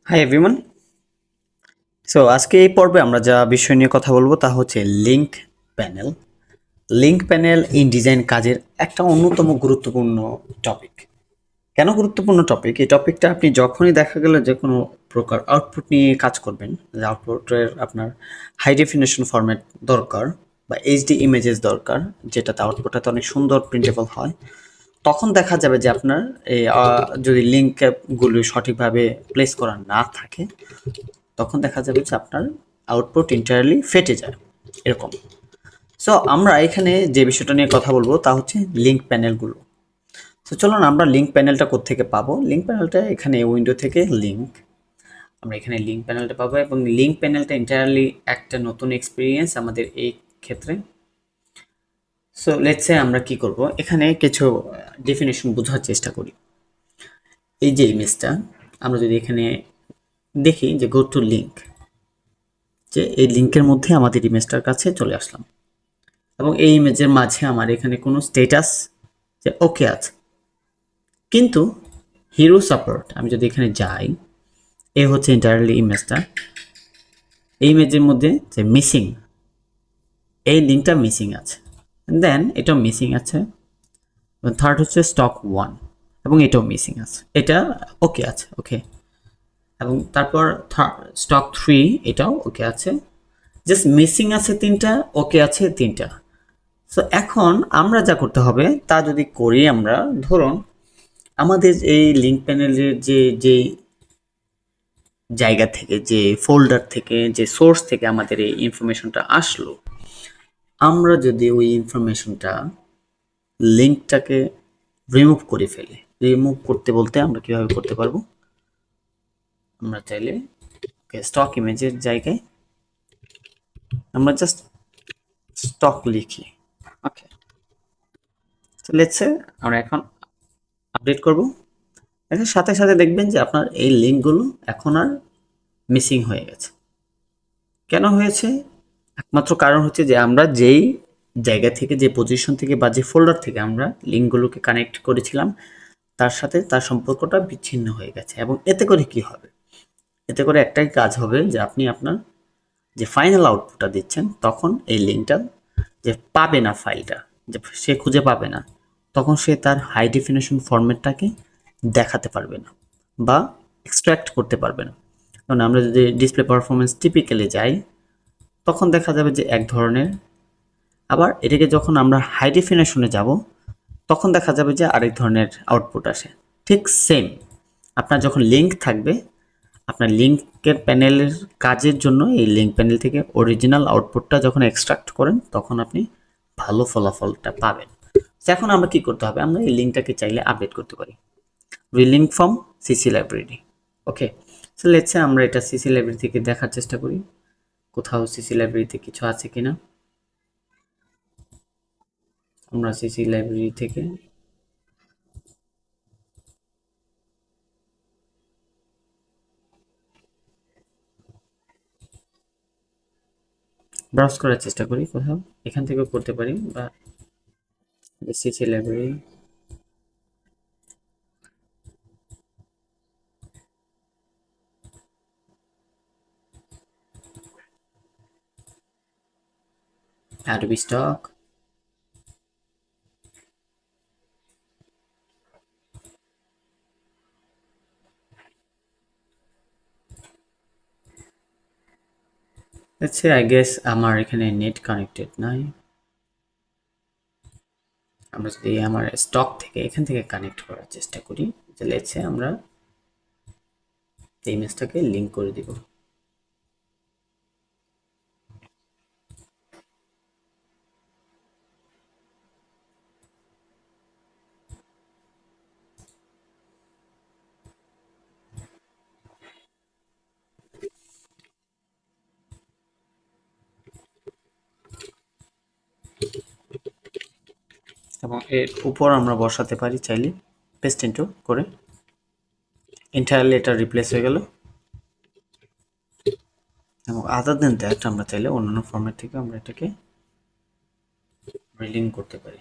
Hi everyone. So আজকে এই পর্বে আমরা যা বিষয় নিয়ে কথা বলবো তা হচ্ছে link panel. Link panel in design কাজের একটা অন্যতম গুরুত্বপূর্ণ টপিক। কেন গুরুত্বপূর্ণ টপিক? এই টপিকটা আপনি যখনই দেখা গেল যে কোনো প্রকার আউটপুট নিয়ে কাজ করবেন, যে আউটপুটের আপনার হাই ডেফিনেশন ফরম্যাট দরকার বা এইচডি ইমেজেস দরকার, যেটাতে আউটপুটটাতে অনেক সুন্দর প্রিন্টেবল হয়, তখন দেখা যাবে যে আপনার এই যদি লিঙ্কগুলো সঠিকভাবে প্লেস করা না থাকে, তখন দেখা যাবে যে আপনার আউটপুট ইন্টারলি ফেটে যায় এরকম। সো আমরা এখানে যে বিষয়টা নিয়ে কথা বলবো তা হচ্ছে লিঙ্ক প্যানেলগুলো। তো চলুন আমরা লিঙ্ক প্যানেলটা কোত্থেকে পাবো। লিঙ্ক প্যানেলটা এখানে উইন্ডো থেকে লিঙ্ক, আমরা এখানে লিঙ্ক প্যানেলটা পাবো এবং লিঙ্ক প্যানেলটা এন্টায়ারলি একটা নতুন এক্সপিরিয়েন্স আমাদের এই ক্ষেত্রে। সো লেটস সে আমরা কি করব, এখানে কিছু ডেফিনেশন বোঝার চেষ্টা করি। এই যে ইমেজটা আমরা যদি এখানে দেখি যে গো টু লিঙ্ক, যে এই লিঙ্কের মধ্যে আমাদের ইমেজটার কাছে চলে আসলাম এবং এই ইমেজের মাঝে আমার এখানে কোনো স্ট্যাটাস যে ওকে আছে, কিন্তু হিরো সাপোর্ট আমি যদি এখানে যাই, এ হচ্ছে এন্টায়ারলি ইমেজটা। এই ইমেজের মধ্যে যে মিসিং, এই লিঙ্কটা মিসিং আছে, দেন এটাও মিসিং আছে, থার্ড হচ্ছে স্টক 1 এবং এটাও মিসিং আছে, এটা ওকে আছে ওকে, এবং তারপর স্টক 3 এটাও ওকে আছে, জাস্ট মিসিং আছে 3টা, ওকে আছে 3টা। সো এখন আমরা যা করতে হবে তা যদি করি, আমরা ধরুন আমাদের এই লিঙ্ক প্যানেলের যে জায়গা থেকে, যে ফোল্ডার থেকে, যে সোর্স থেকে আমাদের এই ইনফরমেশনটা আসলো, আমরা যদি ওই ইনফরমেশনটা লিঙ্কটাকে রিমুভ করে ফেলি, রিমুভ করতে বলতে আমরা কিভাবে করতে পারবো, আমরা চাইলে স্টক ইমেজের জায়গায় আমরা জাস্ট স্টক লিখি। ওকে, তো লেটস সে আমরা এখন আপডেট করব। এর সাথে সাথে দেখবেন যে আপনার এই লিঙ্কগুলো এখন আর মিসিং হয়ে গেছে। কেন হয়েছে? একমাত্র কারণ হচ্ছে যে আমরা যেই জায়গা থেকে, যে পজিশন থেকে বা যে ফোল্ডার থেকে আমরা লিঙ্কগুলোকে কানেক্ট করেছিলাম, তার সাথে তার সম্পর্কটা বিচ্ছিন্ন হয়ে গেছে। এবং এতে করে কি হবে? এতে করে একটাই কাজ হবে যে আপনি আপনার যে ফাইনাল আউটপুটটা দিচ্ছেন, তখন এই লিঙ্কটা যে পাবে না, ফাইলটা যে সে খুঁজে পাবে না, তখন সে তার হাই ডেফিনেশন ফরম্যাটটাকে দেখাতে পারবে না বা এক্সট্র্যাক্ট করতে পারবে না। কারণ আমরা যদি ডিসপ্লে পারফরমেন্স টিপিক্যালি যাই, তখন দেখা যাবে যে এক ধরনের, আবার এটাকে যখন আমরা হাই ডেফিনেশনে যাব, তখন দেখা যাবে যে আরেক ধরনের আউটপুট আসে। ঠিক সেম, আপনার যখন লিঙ্ক থাকবে, আপনার লিঙ্কের প্যানেলের কাজের জন্য এই লিঙ্ক প্যানেল থেকে অরিজিনাল আউটপুটটা যখন এক্সট্রাক্ট করেন, তখন আপনি ভালো ফলাফলটা পাবেন। এখন আমরা কি করতে হবে, আমরা এই লিঙ্কটাকে চাইলে আপডেট করতে পারি, relink from CC library. Okay, so let's say আমরা এটা সিসি লাইব্রেরি থেকে দেখার চেষ্টা করি কোথাও সিসি লাইব্রেরিতে কিছু আছে কিনা। আমরা সিসি লাইব্রেরি থেকে ব্রাউজ করার চেষ্টা করি, কোথাও এখান থেকেও করতে পারি, বা CC library Adobe Stock, let's say I guess আমার এখানে নেট কানেক্টেড নাই। আমরা যদি আমার স্টক থেকে এখান থেকে কানেক্ট করার চেষ্টা করি, যে লেটস সে আমরা এই ইমেজটাকে লিংক করে দিব। এবং এর উপর আমরা বসাতে পারি চাইলে পেস্ট ইনটু করে, এন্টায়ারলি এটা রিপ্লেস হয়ে গেল। এবং আদার দেন দ্যাট আমরা চাইলে অন্যান্য ফরম্যাট থেকে আমরা এটাকে রিলিঙ্ক করতে পারি।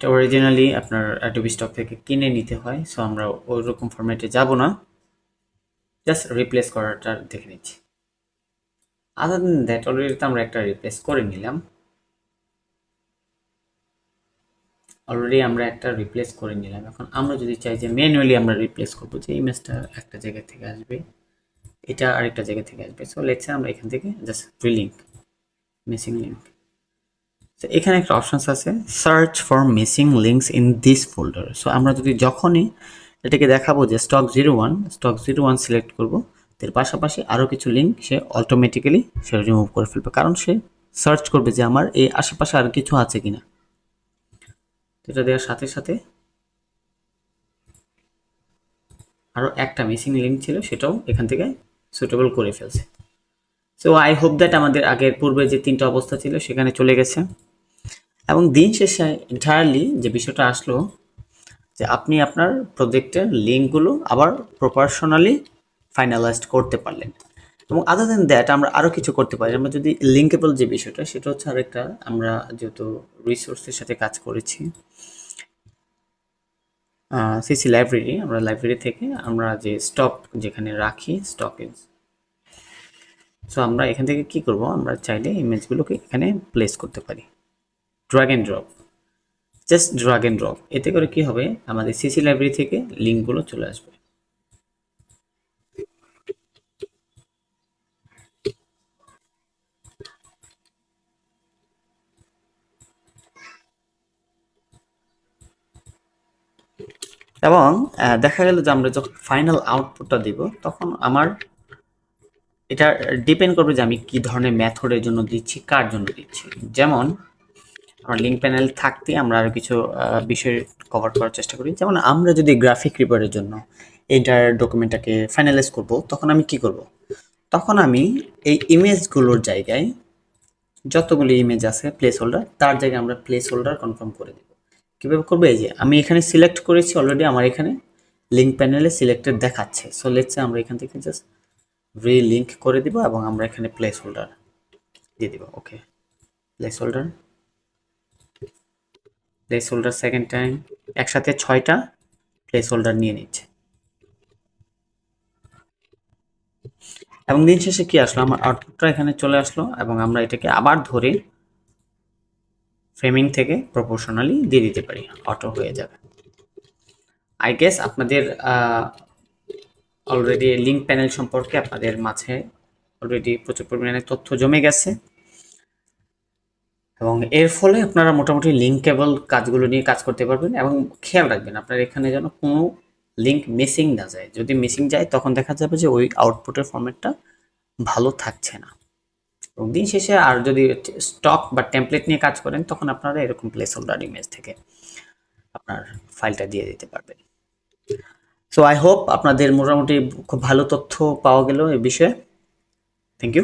এটা অরিজিনালি আপনার অ্যাডোবি স্টক থেকে কিনে নিতে হয়, সো আমরা ওই রকম ফরম্যাটে যাব না, জাস্ট রিপ্লেস করাটা দেখে নিচ্ছি। আদার দেন দ্যাট অলরেডি তো আমরা একটা রিপ্লেস করে নিলাম, এখন আমরা যদি চাই যে ম্যানুয়ালি আমরা রিপ্লেস করবো, যে ইমেজটা একটা জায়গা থেকে আসবে, এটা আরেকটা জায়গা থেকে আসবে, সো লেটস আমরা এখান থেকে জাস্ট রিলিঙ্ক, মিসিং লিঙ্ক, তো এখানে একটা অপশনস আছে search for missing links in this folder. So আমরা যদি যখনই এটাকে দেখাবো যে স্টক 01 সিলেক্ট করব, এর পাশাপাশি আরও কিছু লিঙ্ক সে অটোমেটিক্যালি সে রিমুভ করে ফেলবে, কারণ সে সার্চ করবে যে আমার এই আশেপাশে আর কিছু আছে কিনা। এটা দেওয়ার সাথে সাথে আরও একটা মিসিং লিঙ্ক ছিল, সেটাও এখান থেকে সুটেবল করে ফেলছে। সো আই হোপ দ্যাট আমাদের আগের পূর্বে যে 3টা অবস্থা ছিল সেখানে চলে গেছে, এবং দিন শেষে এন্টায়ারলি যে বিষয়টা আসলো যে আপনি আপনার প্রজেক্টের লিঙ্কগুলো আবার প্রপোর্শনালি ফাইনালাইজড করতে পারলেন। এবং আদার দেন দ্যাট আমরা আরও কিছু করতে পারি। আমরা যদি লিঙ্কেবল যে বিষয়টা, সেটা হচ্ছে আরেকটা, আমরা যেহেতু রিসোর্সের সাথে কাজ করেছি, সিসি লাইব্রেরি, আমরা লাইব্রেরি থেকে আমরা যে স্টক যেখানে রাখি স্টকেজ, সো আমরা এখান থেকে কি করব, আমরা চাইলে ইমেজগুলোকে এখানে প্লেস করতে পারি, drag and drop, just drag and drop. এতে করে কি হবে, আমাদের সিসি লাইব্রেরি থেকে লিঙ্কগুলো চলে আসবে। এবং দেখা গেল যে আমরা যখন ফাইনাল আউটপুটটা দিব, তখন আমার এটা ডিপেন্ড করবে যে আমি কি ধরনের মেথডের জন্য দিচ্ছি, কার জন্য দিচ্ছি। যেমন আমার লিঙ্ক প্যানেল থাকতে আমরা আরও কিছু বিষয় কভার করার চেষ্টা করি। যেমন আমরা যদি গ্রাফিক রিপোর্টের জন্য এন্টার ডকুমেন্টটাকে ফাইনালাইজ করব, তখন আমি কি করব, তখন আমি এই ইমেজগুলোর জায়গায় যতগুলি ইমেজ আছে প্লেস হোল্ডার, তার জায়গায় আমরা প্লেস হোল্ডার কনফার্ম করে দেব। কীভাবে করবো, এই যে আমি এখানে সিলেক্ট করেছি অলরেডি, আমার এখানে লিঙ্ক প্যানেলে সিলেক্টেড দেখাচ্ছে। সো লেটস সে আমরা এখান থেকে জাস্ট রিলিঙ্ক করে দিব এবং আমরা এখানে প্লেস হোল্ডার দিয়ে দিব। ওকে, প্লেস হোল্ডার সেকেন্ড টাইম একসাথে 6টা প্লেস হোল্ডার নিয়ে নিচ্ছে। এবং দিন শেষে কি আসলো, আমার আউটপুটটা এখানে চলে আসলো, এবং আমরা এটাকে আবার ধরে ফ্রেমিং থেকে প্রপোর্শনালি দিয়ে দিতে পারি, অটো হয়ে যাবে। আই গেস আপনাদের অলরেডি লিঙ্ক প্যানেল সম্পর্কে আপনাদের মাঝে অলরেডি প্রচুর পরিমাণে তথ্য জমে গেছে, এবং এর ফলে আপনারা মোটামুটি লিঙ্কেবল কাজগুলো নিয়ে কাজ করতে পারবেন। এবং খেয়াল রাখবেন আপনার এখানে যেন কোনো লিঙ্ক মিসিং না যায়, যদি মিসিং যায় তখন দেখা যাবে যে ওই আউটপুটের ফরম্যাটটা ভালো থাকছে না। এবং দিন শেষে আর যদি স্টক বা টেমপ্লেট নিয়ে কাজ করেন, তখন আপনারা এরকম প্লেস হোল্ডার ইমেজ থেকে আপনার ফাইলটা দিয়ে দিতে পারবেন। সো আই হোপ আপনাদের মোটামুটি খুব ভালো তথ্য পাওয়া গেল এই বিষয়ে। Thank you.